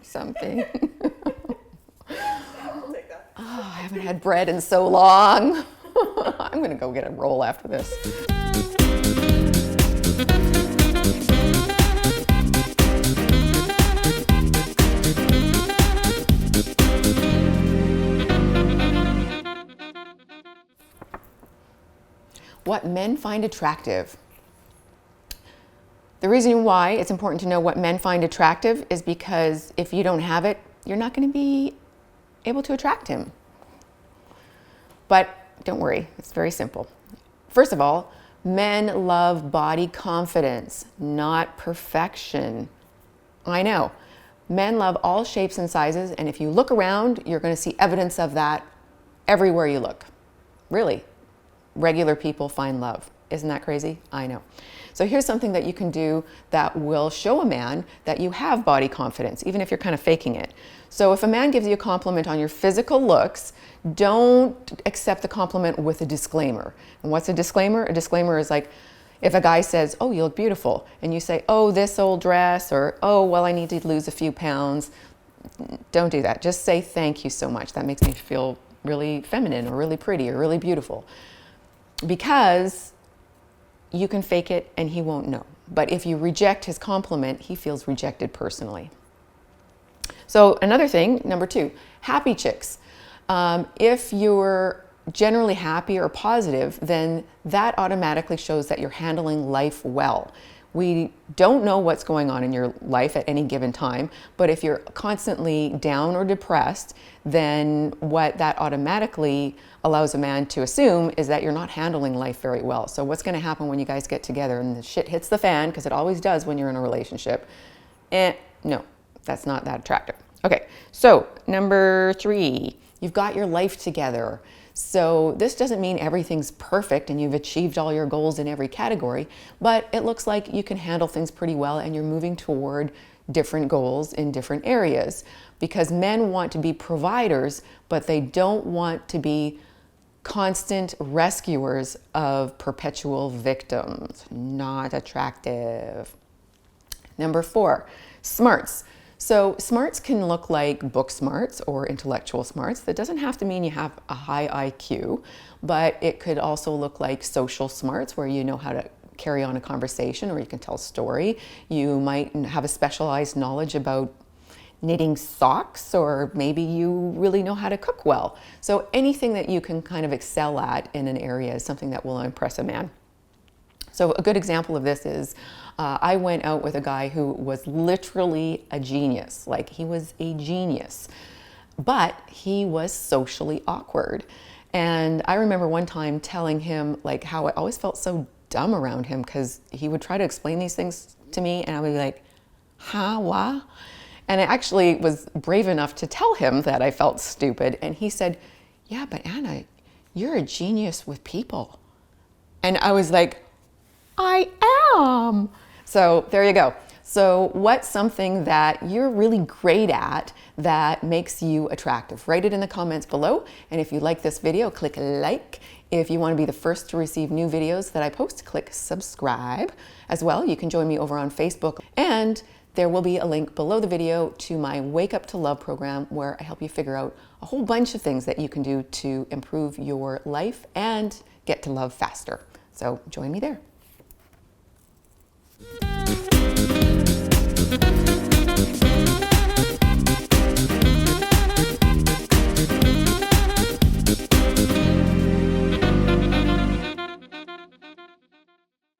something. Oh, I haven't had bread in so long. I'm going to go get a roll after this. What men find attractive. The reason why it's important to know what men find attractive is because if you don't have it, you're not going to be able to attract him. But don't worry, it's very simple. First of all, men love body confidence, not perfection. I know. Men love all shapes and sizes, and if you look around, you're going to see evidence of that everywhere you look. Really. Regular people find love. Isn't that crazy? I know. So here's something that you can do that will show a man that you have body confidence, even if you're kind of faking it. So if a man gives you a compliment on your physical looks, don't accept the compliment with a disclaimer. And what's a disclaimer? A disclaimer is like if a guy says, "Oh, you look beautiful," and you say, "Oh, this old dress," or "Oh, well, I need to lose a few pounds." Don't do that. Just say, "Thank you so much. That makes me feel really feminine or really pretty or really beautiful." Because you can fake it and he won't know. But if you reject his compliment, he feels rejected personally. So another thing, number 2, happy chicks. If you're generally happy or positive, then that automatically shows that you're handling life well. We don't know what's going on in your life at any given time, but if you're constantly down or depressed, then what that automatically allows a man to assume is that you're not handling life very well. So what's going to happen when you guys get together and the shit hits the fan, because it always does when you're in a relationship? No, that's not that attractive. Okay, so number 3, you've got your life together. So this doesn't mean everything's perfect and you've achieved all your goals in every category, but it looks like you can handle things pretty well and you're moving toward different goals in different areas, because men want to be providers, but they don't want to be constant rescuers of perpetual victims. Not attractive. Number 4, smarts. So smarts can look like book smarts or intellectual smarts. That doesn't have to mean you have a high IQ, but it could also look like social smarts, where you know how to carry on a conversation or you can tell a story. You might have a specialized knowledge about knitting socks, or maybe you really know how to cook well. So anything that you can kind of excel at in an area is something that will impress a man. So a good example of this is I went out with a guy who was literally a genius. Like, he was a genius, but he was socially awkward. And I remember one time telling him like how I always felt so dumb around him, because he would try to explain these things to me and I would be like, huh, what? And I actually was brave enough to tell him that I felt stupid. And he said, "Yeah, but Anna, you're a genius with people." And I was like, I am. So there you go. So what's something that you're really great at that makes you attractive? Write it in the comments below. And if you like this video, click like. If you want to be the first to receive new videos that I post, click subscribe. As well, you can join me over on Facebook. And there will be a link below the video to my Wake Up to Love program, where I help you figure out a whole bunch of things that you can do to improve your life and get to love faster. So join me there.